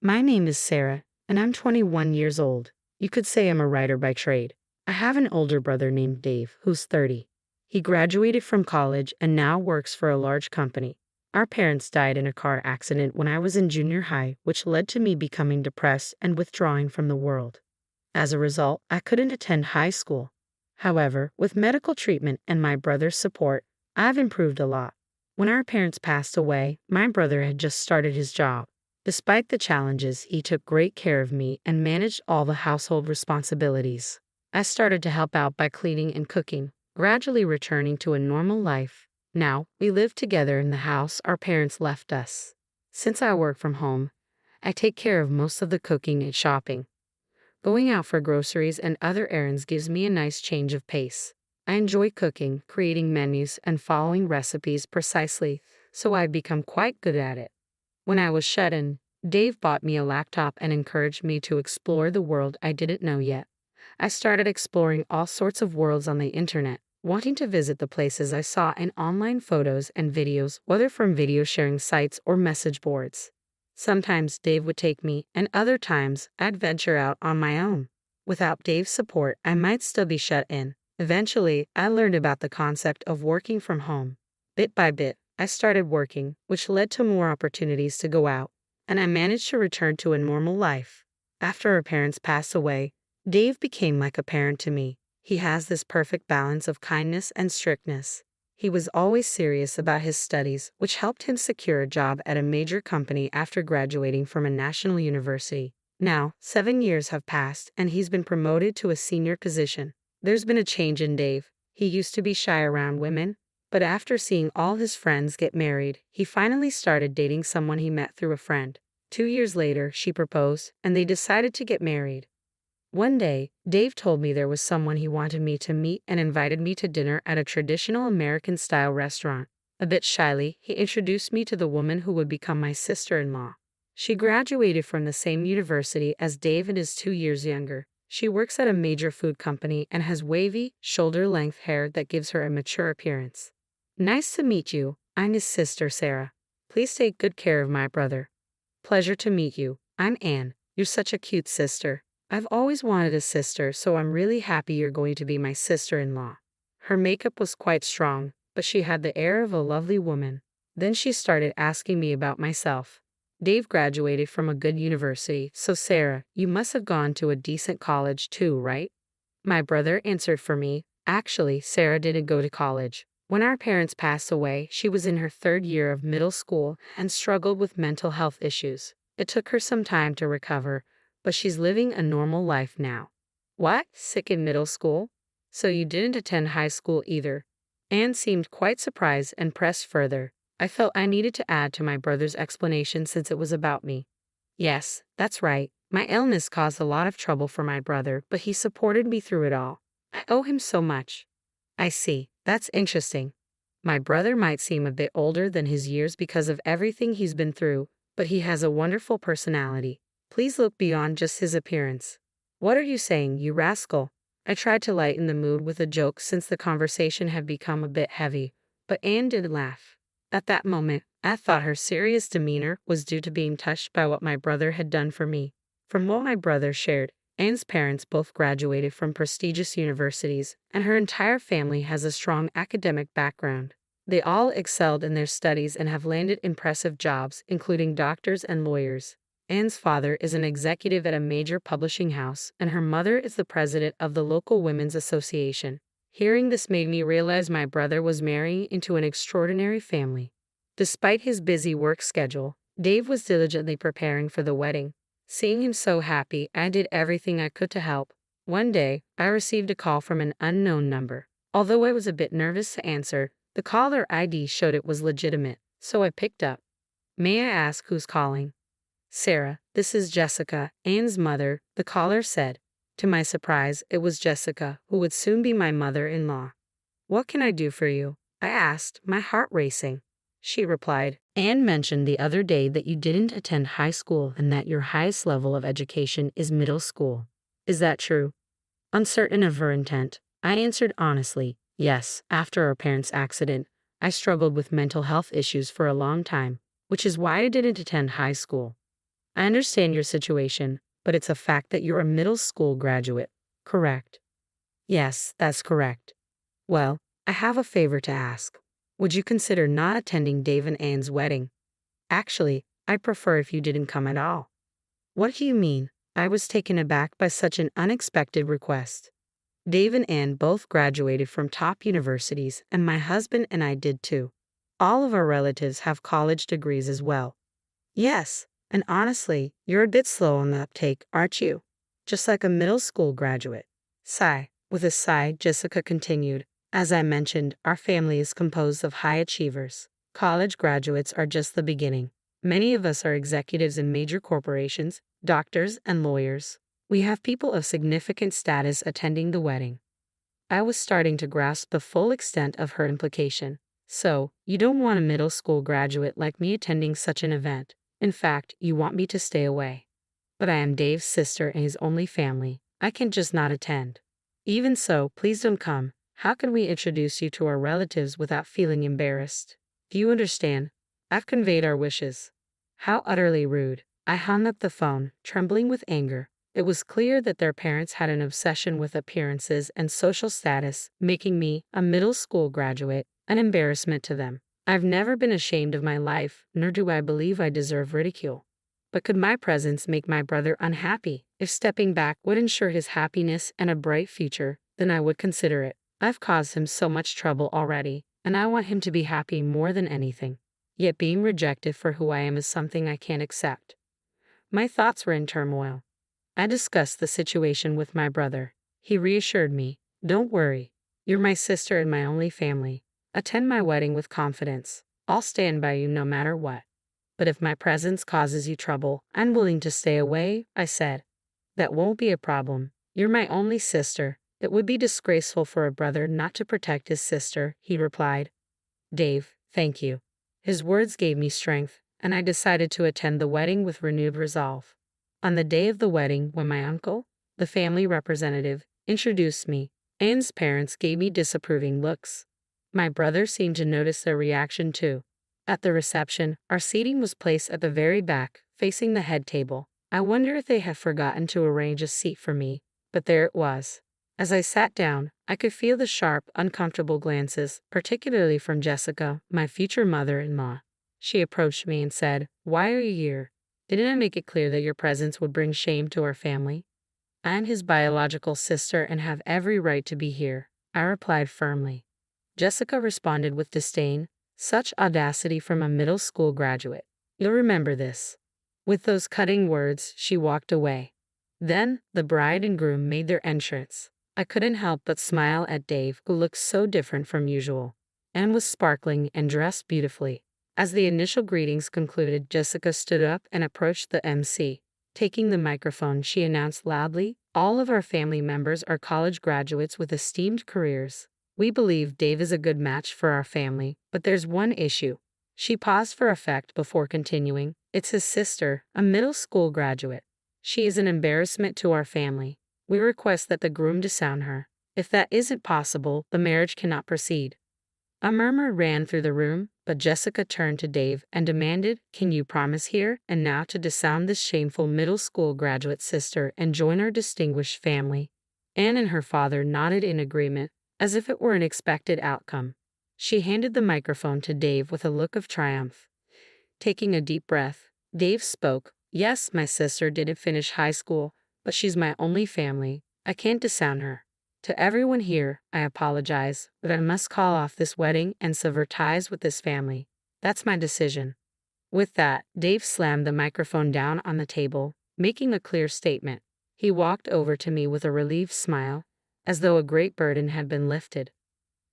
My name is Sarah, and I'm 21 years old. You could say I'm a writer by trade. I have an older brother named Dave, who's 30. He graduated from college and now works for a large company. Our parents died in a car accident when I was in junior high, which led to me becoming depressed and withdrawing from the world. As a result, I couldn't attend high school. However, with medical treatment and my brother's support, I've improved a lot. When our parents passed away, my brother had just started his job. Despite the challenges, he took great care of me and managed all the household responsibilities. I started to help out by cleaning and cooking, gradually returning to a normal life. Now, we live together in the house our parents left us. Since I work from home, I take care of most of the cooking and shopping. Going out for groceries and other errands gives me a nice change of pace. I enjoy cooking, creating menus, and following recipes precisely, so I've become quite good at it. When I was shut in, Dave bought me a laptop and encouraged me to explore the world I didn't know yet. I started exploring all sorts of worlds on the internet, wanting to visit the places I saw in online photos and videos, whether from video sharing sites or message boards. Sometimes Dave would take me, and other times I'd venture out on my own. Without Dave's support, I might still be shut in. Eventually, I learned about the concept of working from home. Bit by bit, I started working, which led to more opportunities to go out, and I managed to return to a normal life. After our parents passed away, Dave became like a parent to me. He has this perfect balance of kindness and strictness. He was always serious about his studies, which helped him secure a job at a major company after graduating from a national university. Now, 7 years have passed, and he's been promoted to a senior position. There's been a change in Dave. He used to be shy around women, but after seeing all his friends get married, he finally started dating someone he met through a friend. 2 years later, she proposed, and they decided to get married. One day, Dave told me there was someone he wanted me to meet and invited me to dinner at a traditional American-style restaurant. A bit shyly, he introduced me to the woman who would become my sister-in-law. She graduated from the same university as Dave and is 2 years younger. She works at a major food company and has wavy, shoulder-length hair that gives her a mature appearance. Nice to meet you. I'm his sister, Sarah. Please take good care of my brother. Pleasure to meet you. I'm Anne. You're such a cute sister. I've always wanted a sister, so I'm really happy you're going to be my sister-in-law. Her makeup was quite strong, but she had the air of a lovely woman. Then she started asking me about myself. Dave graduated from a good university, so Sarah, you must have gone to a decent college too, right? My brother answered for me. Actually, Sarah didn't go to college. When our parents passed away, she was in her 3rd year of middle school and struggled with mental health issues. It took her some time to recover, but she's living a normal life now. What? Sick in middle school? So you didn't attend high school either? Anne seemed quite surprised and pressed further. I felt I needed to add to my brother's explanation since it was about me. Yes, that's right. My illness caused a lot of trouble for my brother, but he supported me through it all. I owe him so much. I see. That's interesting. My brother might seem a bit older than his years because of everything he's been through, but he has a wonderful personality. Please look beyond just his appearance. What are you saying, you rascal? I tried to lighten the mood with a joke since the conversation had become a bit heavy, but Anne did laugh. At that moment, I thought her serious demeanor was due to being touched by what my brother had done for me. From what my brother shared, Anne's parents both graduated from prestigious universities, and her entire family has a strong academic background. They all excelled in their studies and have landed impressive jobs, including doctors and lawyers. Anne's father is an executive at a major publishing house, and her mother is the president of the local women's association. Hearing this made me realize my brother was marrying into an extraordinary family. Despite his busy work schedule, Dave was diligently preparing for the wedding. Seeing him so happy, I did everything I could to help. One day, I received a call from an unknown number. Although I was a bit nervous to answer, the caller ID showed it was legitimate, so I picked up. May I ask who's calling? Sarah, this is Jessica, Anne's mother, the caller said. To my surprise, it was Jessica, who would soon be my mother-in-law. What can I do for you? I asked, my heart racing. She replied, Anne mentioned the other day that you didn't attend high school and that your highest level of education is middle school. Is that true? Uncertain of her intent, I answered honestly, yes. After our parents' accident, I struggled with mental health issues for a long time, which is why I didn't attend high school. I understand your situation, but it's a fact that you're a middle school graduate, correct? Yes, that's correct. Well, I have a favor to ask. Would you consider not attending Dave and Anne's wedding? Actually, I'd prefer if you didn't come at all. What do you mean? I was taken aback by such an unexpected request. Dave and Ann both graduated from top universities, and my husband and I did too. All of our relatives have college degrees as well. Yes, and honestly, you're a bit slow on the uptake, aren't you? Just like a middle school graduate. Sigh. With a sigh, Jessica continued, as I mentioned, our family is composed of high achievers. College graduates are just the beginning. Many of us are executives in major corporations, doctors, and lawyers. We have people of significant status attending the wedding. I was starting to grasp the full extent of her implication. So, you don't want a middle school graduate like me attending such an event. In fact, you want me to stay away. But I am Dave's sister and his only family. I can just not attend. Even so, please don't come. How can we introduce you to our relatives without feeling embarrassed? Do you understand? I've conveyed our wishes. How utterly rude. I hung up the phone, trembling with anger. It was clear that their parents had an obsession with appearances and social status, making me, a middle school graduate, an embarrassment to them. I've never been ashamed of my life, nor do I believe I deserve ridicule. But could my presence make my brother unhappy? If stepping back would ensure his happiness and a bright future, then I would consider it. I've caused him so much trouble already, and I want him to be happy more than anything. Yet being rejected for who I am is something I can't accept. My thoughts were in turmoil. I discussed the situation with my brother. He reassured me, "Don't worry. You're my sister and my only family. Attend my wedding with confidence. I'll stand by you no matter what. But if my presence causes you trouble, I'm willing to stay away," I said. "That won't be a problem. You're my only sister. It would be disgraceful for a brother not to protect his sister," he replied. "Dave, thank you." His words gave me strength, and I decided to attend the wedding with renewed resolve. On the day of the wedding, when my uncle, the family representative, introduced me, Anne's parents gave me disapproving looks. My brother seemed to notice their reaction too. At the reception, our seating was placed at the very back, facing the head table. I wonder if they had forgotten to arrange a seat for me, but there it was. As I sat down, I could feel the sharp, uncomfortable glances, particularly from Jessica, my future mother-in-law. She approached me and said, "Why are you here? Didn't I make it clear that your presence would bring shame to our family? I am his biological sister and have every right to be here," I replied firmly. Jessica responded with disdain. Such audacity from a middle school graduate. "You'll remember this." With those cutting words, she walked away. Then, the bride and groom made their entrance. I couldn't help but smile at Dave, who looked so different from usual. Anne was sparkling and dressed beautifully. As the initial greetings concluded, Jessica stood up and approached the MC. Taking the microphone, she announced loudly, "All of our family members are college graduates with esteemed careers. We believe Dave is a good match for our family, but there's one issue." She paused for effect before continuing, "It's his sister, a middle school graduate. She is an embarrassment to our family. We request that the groom disown her. If that isn't possible, the marriage cannot proceed." A murmur ran through the room, but Jessica turned to Dave and demanded, "Can you promise here and now to disown this shameful middle school graduate sister and join our distinguished family?" Anne and her father nodded in agreement, as if it were an expected outcome. She handed the microphone to Dave with a look of triumph. Taking a deep breath, Dave spoke, "Yes, my sister didn't finish high school, but she's my only family. I can't disown her. To everyone here, I apologize, but I must call off this wedding and sever ties with this family. That's my decision." With that, Dave slammed the microphone down on the table, making a clear statement. He walked over to me with a relieved smile, as though a great burden had been lifted.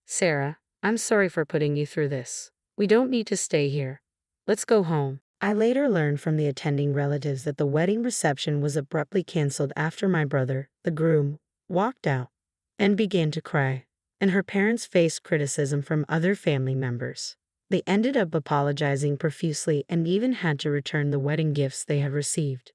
"Sarah, I'm sorry for putting you through this. We don't need to stay here. Let's go home." I later learned from the attending relatives that the wedding reception was abruptly canceled after my brother, the groom, walked out and began to cry, and her parents faced criticism from other family members. They ended up apologizing profusely and even had to return the wedding gifts they had received.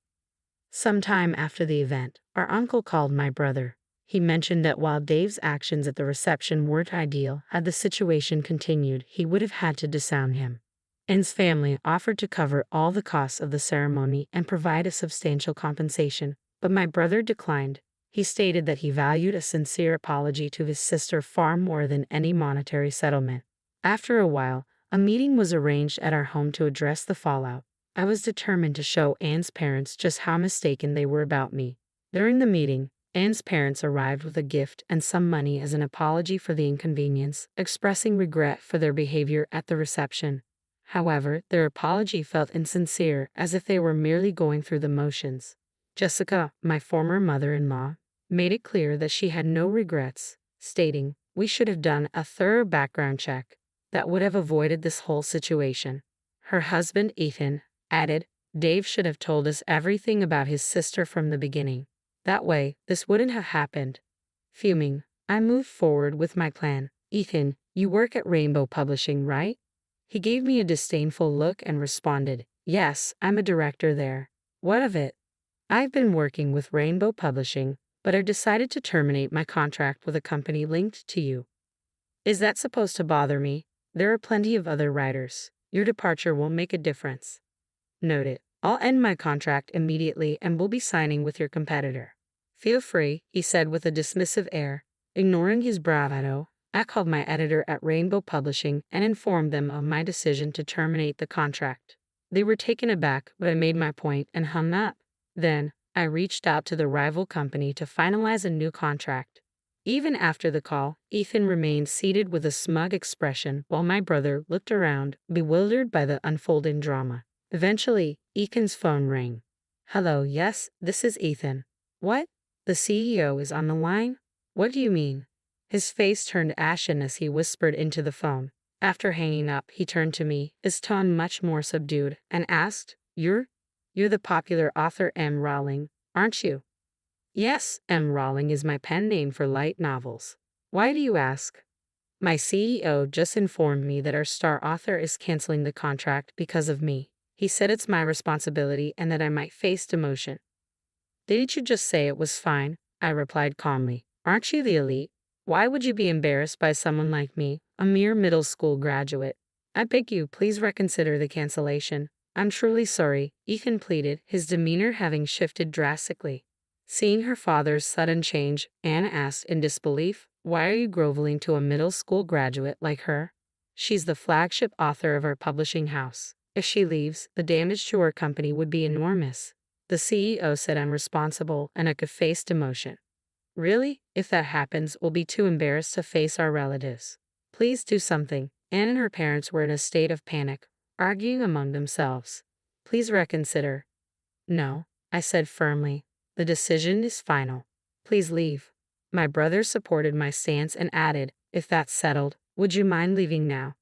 Sometime after the event, our uncle called my brother. He mentioned that while Dave's actions at the reception weren't ideal, had the situation continued, he would have had to disown him. Anne's family offered to cover all the costs of the ceremony and provide a substantial compensation, but my brother declined. He stated that he valued a sincere apology to his sister far more than any monetary settlement. After a while, a meeting was arranged at our home to address the fallout. I was determined to show Anne's parents just how mistaken they were about me. During the meeting, Anne's parents arrived with a gift and some money as an apology for the inconvenience, expressing regret for their behavior at the reception. However, their apology felt insincere, as if they were merely going through the motions. Jessica, my former mother-in-law, made it clear that she had no regrets, stating, "We should have done a thorough background check. That would have avoided this whole situation." Her husband, Ethan, added, "Dave should have told us everything about his sister from the beginning. That way, this wouldn't have happened." Fuming, I moved forward with my plan. "Ethan, you work at Rainbow Publishing, right?" He gave me a disdainful look and responded, "Yes, I'm a director there." "What of it?" "I've been working with Rainbow Publishing, but I've decided to terminate my contract with a company linked to you." "Is that supposed to bother me? There are plenty of other writers. Your departure won't make a difference." "Noted. I'll end my contract immediately and will be signing with your competitor." "Feel free," he said with a dismissive air. Ignoring his bravado, I called my editor at Rainbow Publishing and informed them of my decision to terminate the contract. They were taken aback, but I made my point and hung up. Then, I reached out to the rival company to finalize a new contract. Even after the call, Ethan remained seated with a smug expression while my brother looked around, bewildered by the unfolding drama. Eventually, Ethan's phone rang. "Hello, yes, this is Ethan." "What? The CEO is on the line? What do you mean?" His face turned ashen as he whispered into the phone. After hanging up, he turned to me, his tone much more subdued, and asked, You're the popular author M. Rowling, aren't you?" "Yes, M. Rowling is my pen name for light novels." "Why do you ask?" "My CEO just informed me that our star author is canceling the contract because of me. He said it's my responsibility and that I might face demotion." "Didn't you just say it was fine?" I replied calmly. "Aren't you the elite? Why would you be embarrassed by someone like me, a mere middle school graduate? I beg you, please reconsider the cancellation." "I'm truly sorry," Ethan pleaded, his demeanor having shifted drastically. Seeing her father's sudden change, Anne asked in disbelief, "Why are you groveling to a middle school graduate like her? She's the flagship author of our publishing house. If she leaves, the damage to our company would be enormous." The CEO said I'm responsible and I could face demotion. "Really? If that happens, we'll be too embarrassed to face our relatives. Please do something." Anne and her parents were in a state of panic, arguing among themselves. "Please reconsider." "No," I said firmly. "The decision is final. Please leave." My brother supported my stance and added, "If that's settled, would you mind leaving now?"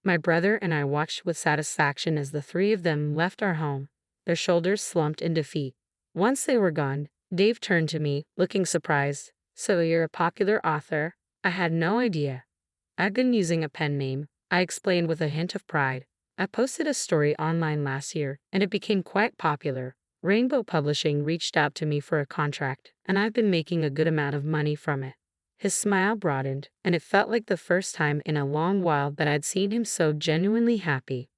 My brother and I watched with satisfaction as the three of them left our home, their shoulders slumped in defeat. Once they were gone, Dave turned to me, looking surprised. "So you're a popular author? I had no idea." "I've been using a pen name," I explained with a hint of pride. "I posted a story online last year, and it became quite popular. Rainbow Publishing reached out to me for a contract, and I've been making a good amount of money from it." His smile broadened, and it felt like the first time in a long while that I'd seen him so genuinely happy.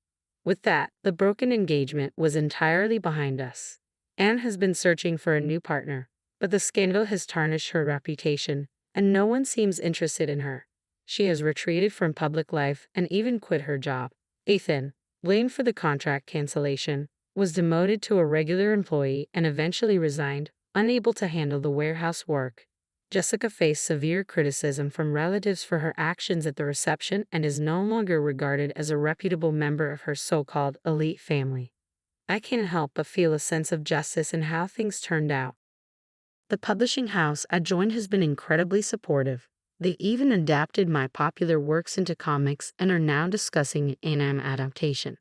With that, the broken engagement was entirely behind us. Anne has been searching for a new partner, but the scandal has tarnished her reputation, and no one seems interested in her. She has retreated from public life and even quit her job. Ethan, blamed for the contract cancellation, was demoted to a regular employee and eventually resigned, unable to handle the warehouse work. Jessica faced severe criticism from relatives for her actions at the reception and is no longer regarded as a reputable member of her so-called elite family. I can't help but feel a sense of justice in how things turned out. The publishing house I joined has been incredibly supportive. They even adapted my popular works into comics and are now discussing an anime adaptation.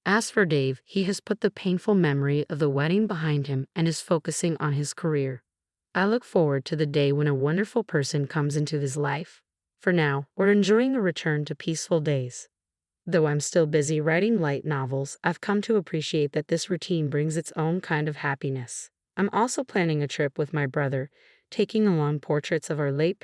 As for Dave, he has put the painful memory of the wedding behind him and is focusing on his career. I look forward to the day when a wonderful person comes into his life. For now, we're enjoying a return to peaceful days. Though I'm still busy writing light novels, I've come to appreciate that this routine brings its own kind of happiness. I'm also planning a trip with my brother, taking along portraits of our late parents.